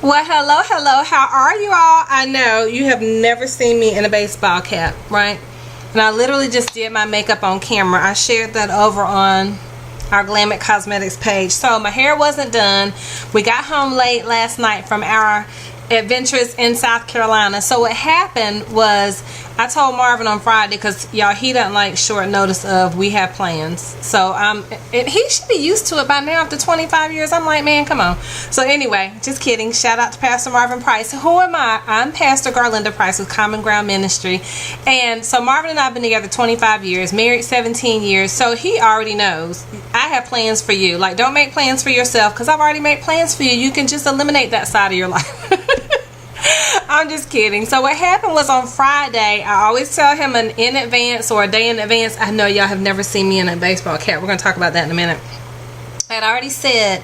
Well, hello, hello. How are you all? I know you have never seen me in a baseball cap, right? And I literally just did my makeup on camera. I shared that over on our Glamit Cosmetics page. So my hair wasn't done. We got home late last night from our adventures in South Carolina. So what happened was I told Marvin on Friday, because y'all, he doesn't like short notice of we have plans. So he should be used to it by now after 25 years. I'm like, man, come on. So anyway, just kidding. Shout out to Pastor Marvin Price. Who am I? I'm Pastor Garlinda Price with Common Ground Ministry. And so Marvin and I have been together 25 years, married 17 years. So he already knows I have plans for you. Like, don't make plans for yourself, because I've already made plans for you. You can just eliminate that side of your life. I'm just kidding. So what happened was on Friday, I always tell him in advance or a day in advance. I know y'all have never seen me in a baseball cap. We're going to talk about that in a minute. I had already said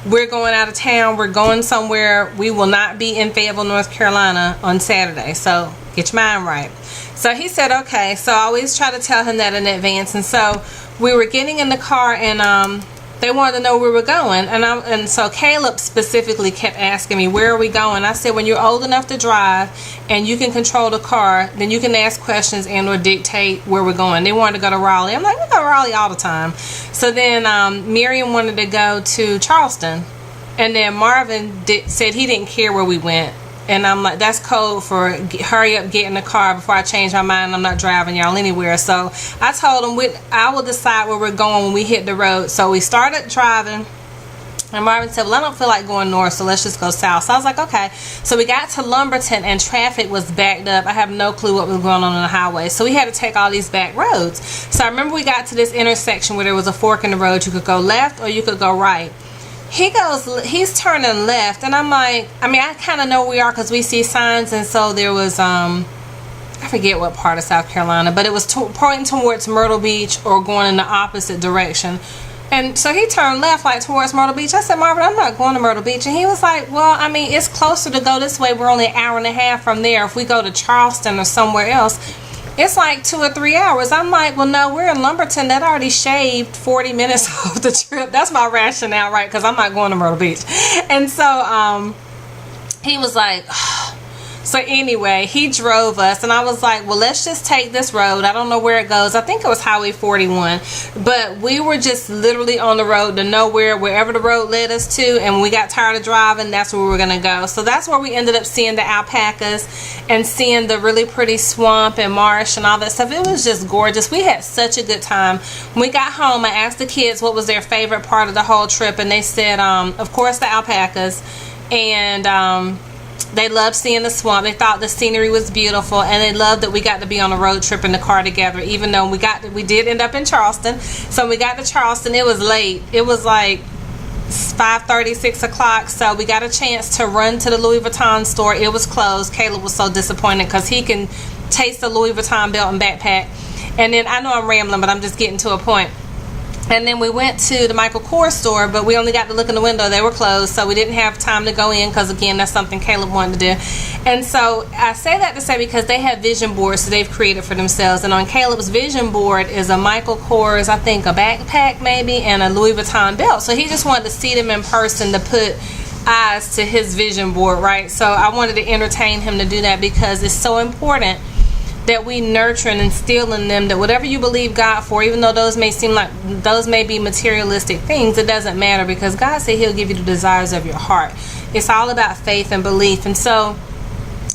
we're going out of town. We're going somewhere. We will not be in Fayetteville, North Carolina on Saturday. So get your mind right. So he said, okay. So I always try to tell him that in advance. And so we were getting in the car, and they wanted to know where we were going, and so Caleb specifically kept asking me, where are we going? I said, when you're old enough to drive and you can control the car, then you can ask questions and or dictate where we're going. They wanted to go to Raleigh. I'm like, we go to Raleigh all the time. So then Miriam wanted to go to Charleston, and then Marvin said he didn't care where we went. And I'm like, that's code for hurry up, get in the car before I change my mind. I'm not driving y'all anywhere. So I told him I will decide where we're going when we hit the road. So we started driving, and Marvin said, well, I don't feel like going north, so let's just go south. So I was like, okay. So we got to Lumberton, and traffic was backed up. I have no clue what was going on the highway. So we had to take all these back roads. So I remember we got to this intersection where there was a fork in the road. You could go left or you could go right. He's turning left, and I'm like, I kind of know where we are because we see signs. And so there was I forget what part of South Carolina, but it was pointing towards Myrtle Beach or going in the opposite direction. And so he turned left, like towards Myrtle Beach. I said, Marvin, I'm not going to Myrtle Beach. And he was like, well, it's closer to go this way. We're only an hour and a half from there. If we go to Charleston or somewhere else, it's like 2 or 3 hours. I'm like, well, no, we're in Lumberton. That already shaved 40 minutes off the trip. That's my rationale, right? Because I'm not going to Myrtle Beach. And so he was like, so anyway, he drove us, and I was like, well, let's just take this road. I don't know where it goes. I think it was Highway 41. But we were just literally on the road to nowhere, wherever the road led us to. And when we got tired of driving, that's where we were going to go. So that's where we ended up seeing the alpacas and seeing the really pretty swamp and marsh and all that stuff. It was just gorgeous. We had such a good time. When we got home, I asked the kids what was their favorite part of the whole trip. And they said, of course, the alpacas. And they loved seeing the swamp. They thought the scenery was beautiful, and they loved that we got to be on a road trip in the car together, even though we did end up in Charleston. So when we got to Charleston, it was late. It was like 5:30, 6 o'clock. So we got a chance to run to the Louis Vuitton store. It was closed. Caleb was so disappointed because he can taste the Louis Vuitton belt and backpack. And then, I know I'm rambling, but I'm just getting to a point. And then we went to the Michael Kors store, but we only got to look in the window. They were closed, so we didn't have time to go in because, again, that's something Caleb wanted to do. And so I say that to say because they have vision boards that they've created for themselves. And on Caleb's vision board is a Michael Kors, I think a backpack maybe, and a Louis Vuitton belt. So he just wanted to see them in person to put eyes to his vision board, right? So I wanted to entertain him to do that because it's so important that we nurture and instill in them that whatever you believe God for, even though those may be materialistic things, it doesn't matter, because God said he'll give you the desires of your heart. It's all about faith and belief. And so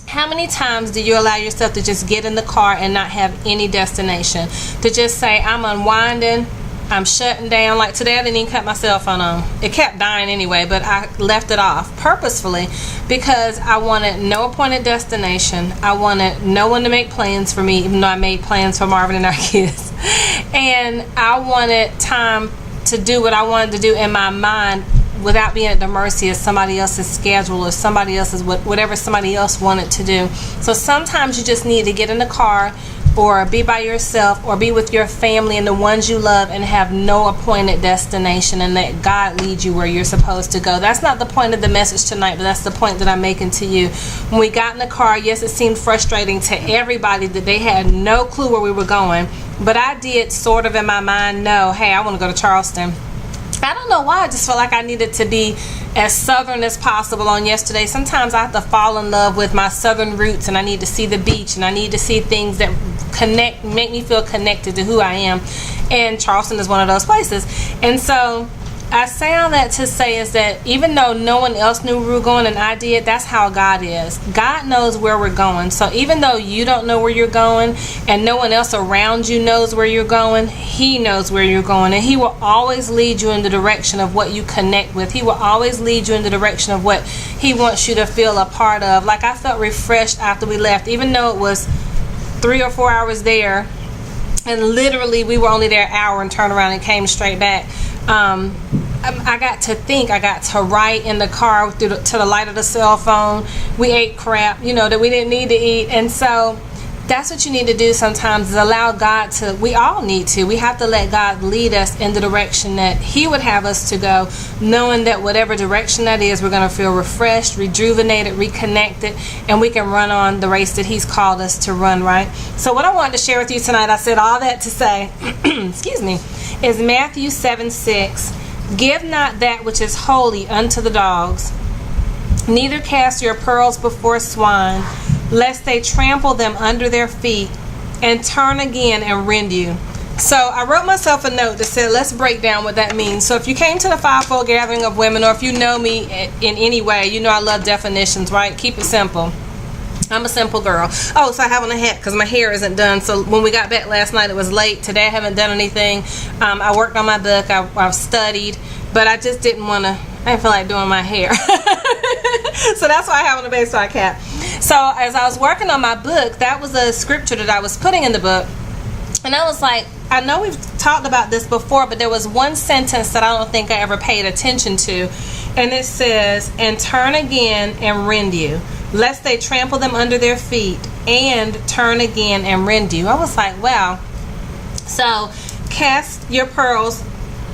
how many times do you allow yourself to just get in the car and not have any destination? To just say, I'm unwinding, I'm shutting down. Like today, I didn't even cut my cell phone on. It kept dying anyway, but I left it off purposefully because I wanted no appointed destination. I wanted no one to make plans for me, even though I made plans for Marvin and our kids. And I wanted time to do what I wanted to do in my mind without being at the mercy of somebody else's schedule or somebody else's, whatever somebody else wanted to do. So sometimes you just need to get in the car or be by yourself or be with your family and the ones you love and have no appointed destination, and let God lead you where you're supposed to go. That's not the point of the message tonight, but that's the point that I'm making to you. When we got in the car, yes, it seemed frustrating to everybody that they had no clue where we were going, but I did sort of in my mind know, hey, I want to go to Charleston. I don't know why, I just felt like I needed to be as southern as possible on yesterday. Sometimes I have to fall in love with my southern roots, and I need to see the beach, and I need to see things that make me feel connected to who I am. And Charleston is one of those places. And so I say all that to say is that even though no one else knew where we were going and I did, that's how God is. God knows where we're going. So even though you don't know where you're going and no one else around you knows where you're going, He knows where you're going. And He will always lead you in the direction of what you connect with. He will always lead you in the direction of what He wants you to feel a part of. Like, I felt refreshed after we left, even though it was 3 or 4 hours there. And literally we were only there an hour and turned around and came straight back. I got to think, I got to write in the car to the light of the cell phone. We ate crap, that we didn't need to eat. And so that's what you need to do sometimes, is allow God to, we all need to. We have to let God lead us in the direction that He would have us to go, knowing that whatever direction that is, we're going to feel refreshed, rejuvenated, reconnected, and we can run on the race that He's called us to run, right? So what I wanted to share with you tonight, I said all that to say, excuse me, is Matthew 7:6. Give not that which is holy unto the dogs, neither cast your pearls before swine, lest they trample them under their feet, and turn again and rend you. So I wrote myself a note that said, let's break down what that means. So if you came to the Fivefold Gathering of Women, or if you know me in any way, you know I love definitions, right? Keep it simple. I'm a simple girl. Oh, so I have on a hat because my hair isn't done. So when we got back last night, it was late. Today I haven't done anything. I worked on my book. I've studied, but I just didn't want to. I didn't feel like doing my hair. So that's why I have on a baseball cap. So as I was working on my book, that was a scripture that I was putting in the book. And I was like, I know we've talked about this before, but there was one sentence that I don't think I ever paid attention to. And it says, and turn again and rend you, lest they trample them under their feet, and turn again and rend you. I was like, wow. So cast your pearls,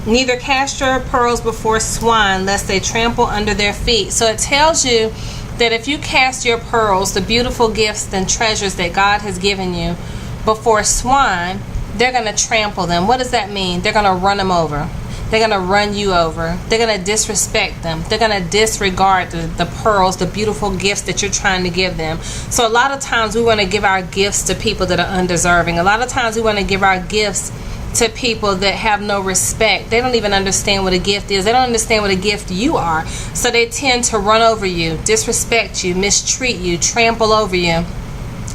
neither cast your pearls before swine, lest they trample under their feet. So it tells you that if you cast your pearls, the beautiful gifts and treasures that God has given you, before swine, they're going to trample them. What does that mean? They're going to run them over. They're going to run you over. They're going to disrespect them. They're going to disregard the pearls, the beautiful gifts that you're trying to give them. So a lot of times we want to give our gifts to people that are undeserving. A lot of times we want to give our gifts to people that have no respect. They don't even understand what a gift is. They don't understand what a gift you are. So they tend to run over you, disrespect you, mistreat you, trample over you,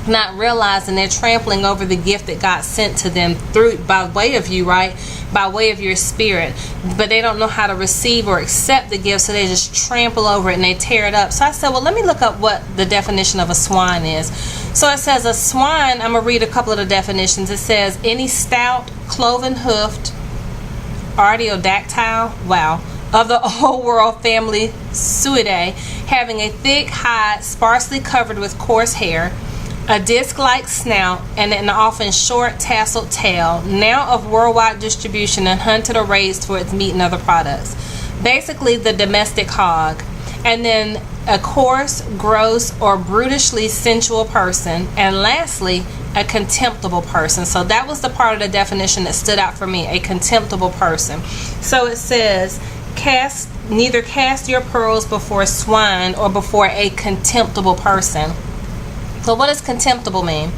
not realizing they're trampling over the gift that God sent to them by way of you, right? By way of your spirit. But they don't know how to receive or accept the gift, so they just trample over it and they tear it up. So I said, well, let me look up what the definition of a swine is. So it says a swine, I'm going to read a couple of the definitions. It says any stout, cloven-hoofed, artiodactyl, of the old world family Suidae, having a thick hide sparsely covered with coarse hair, a disc-like snout, and an often short tasseled tail, now of worldwide distribution and hunted or raised for its meat and other products. Basically the domestic hog. And then a coarse, gross, or brutishly sensual person. And lastly, a contemptible person. So that was the part of the definition that stood out for me, a contemptible person. So it says, neither cast your pearls before swine or before a contemptible person. So what does contemptible mean?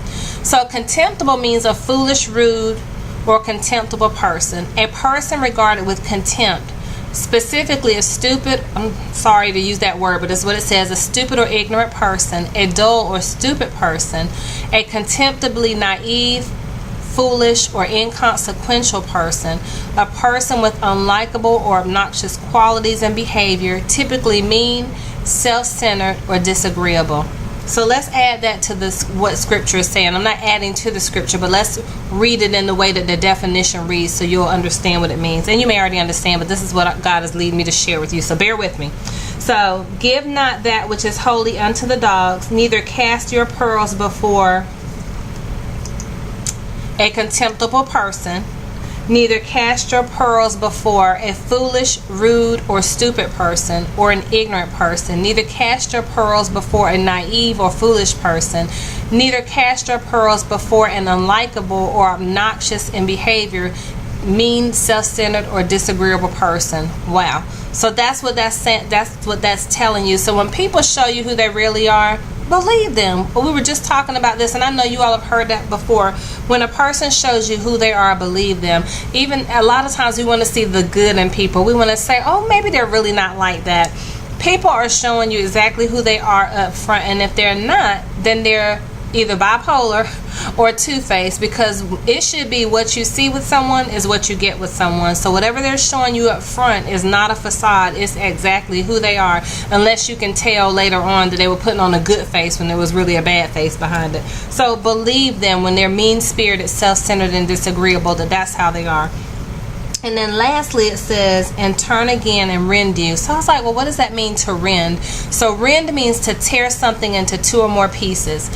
So contemptible means a foolish, rude, or contemptible person. A person regarded with contempt. Specifically a stupid, I'm sorry to use that word, but it's what it says, a stupid or ignorant person, a dull or stupid person, a contemptibly naive, foolish, or inconsequential person, a person with unlikable or obnoxious qualities and behavior, typically mean, self-centered, or disagreeable. So let's add that to this, what scripture is saying. I'm not adding to the scripture, but let's read it in the way that the definition reads so you'll understand what it means. And you may already understand, but this is what God is leading me to share with you, so bear with me. So, give not that which is holy unto the dogs, neither cast your pearls before a contemptible person, neither cast your pearls before a foolish, rude, or stupid person, or an ignorant person. Neither cast your pearls before a naive or foolish person. Neither cast your pearls before an unlikable or obnoxious in behavior. mean, self-centered, or disagreeable person. Wow. So that's what that's telling you. So when people show you who they really are, believe them. But we were just talking about this, and I know you all have heard that before. When a person shows you who they are, believe them. Even a lot of times we want to see the good in people. We want to say, oh, maybe they're really not like that. People are showing you exactly who they are up front, and if they're not, then they're either bipolar or two-faced, because it should be what you see with someone is what you get with someone. So whatever they're showing you up front is not a facade. It's exactly who they are, unless you can tell later on that they were putting on a good face when there was really a bad face behind it. So believe them when they're mean-spirited, self-centered, and disagreeable, that's how they are. And then lastly it says, and turn again and rend you. So I was like, well, what does that mean, to rend? So rend means to tear something into 2 or more pieces.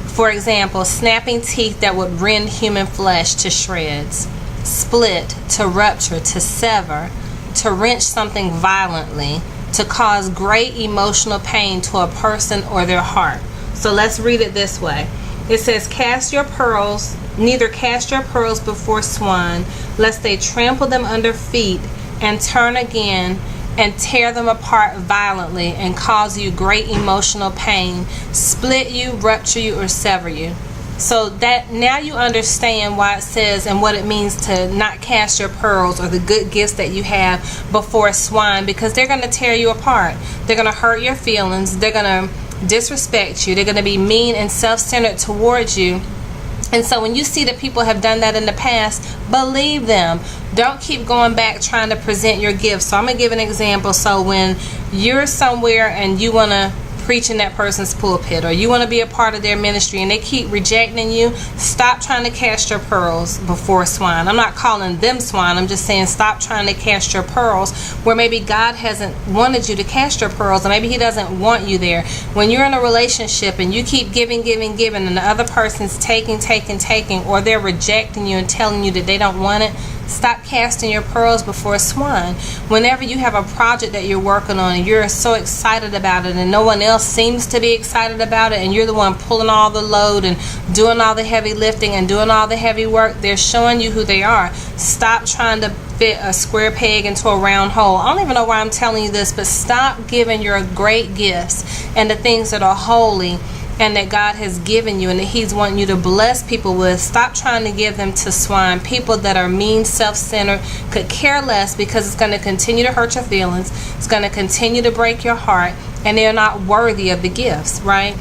For example, snapping teeth that would rend human flesh to shreds. Split, to rupture, to sever, to wrench something violently, to cause great emotional pain to a person or their heart. So let's read it this way. It says, neither cast your pearls before swine, lest they trample them under feet, and turn again and tear them apart violently, and cause you great emotional pain, split you, rupture you, or sever you. So that now you understand why it says and what it means to not cast your pearls or the good gifts that you have before swine, because they're going to tear you apart. They're going to hurt your feelings. They're going to disrespect you. They're going to be mean and self-centered towards you. And so when you see that people have done that in the past, believe them. Don't keep going back trying to present your gifts. So I'm going to give an example. So when you're somewhere and you want to preach in that person's pulpit, or you want to be a part of their ministry, and they keep rejecting you, stop trying to cast your pearls before swine. I'm not calling them swine. I'm just saying stop trying to cast your pearls where maybe God hasn't wanted you to cast your pearls, and maybe He doesn't want you there. When you're in a relationship and you keep giving, and the other person's taking, or they're rejecting you and telling you that they don't want it, stop casting your pearls before swine. Whenever you have a project that you're working on and you're so excited about it and no one else seems to be excited about it, and you're the one pulling all the load and doing all the heavy lifting and doing all the heavy work, they're showing you who they are. Stop trying to fit a square peg into a round hole. I don't even know why I'm telling you this, but stop giving your great gifts and the things that are holy and that God has given you and that He's wanting you to bless people with. Stop trying to give them to swine, people that are mean, self-centered, could care less, because it's going to continue to hurt your feelings, it's going to continue to break your heart, and they're not worthy of the gifts, right?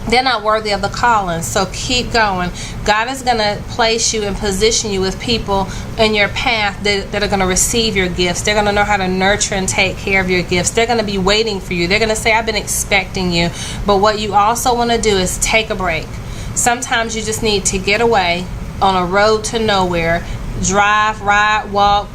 They're not worthy of the calling. So keep going. God is going to place you and position you with people in your path that are going to receive your gifts. They're going to know how to nurture and take care of your gifts. They're going to be waiting for you. They're going to say, I've been expecting you. But what you also want to do is take a break. Sometimes you just need to get away on a road to nowhere. Drive, ride, walk,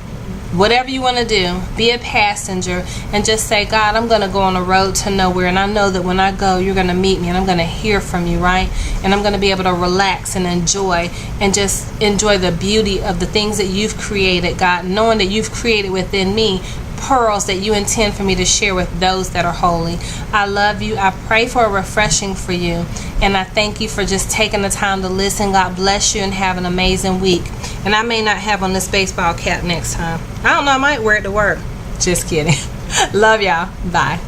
whatever you want to do, be a passenger, and just say, God, I'm going to go on a road to nowhere, and I know that when I go, you're going to meet me, and I'm going to hear from you, right? And I'm going to be able to relax and enjoy the beauty of the things that you've created, God, knowing that you've created within me pearls that you intend for me to share with those that are holy. I love you. I pray for a refreshing for you, and I thank you for just taking the time to listen. God bless you, and have an amazing week. And I may not have on this baseball cap next time. I don't know, I might wear it to work. Just kidding. Love y'all. Bye.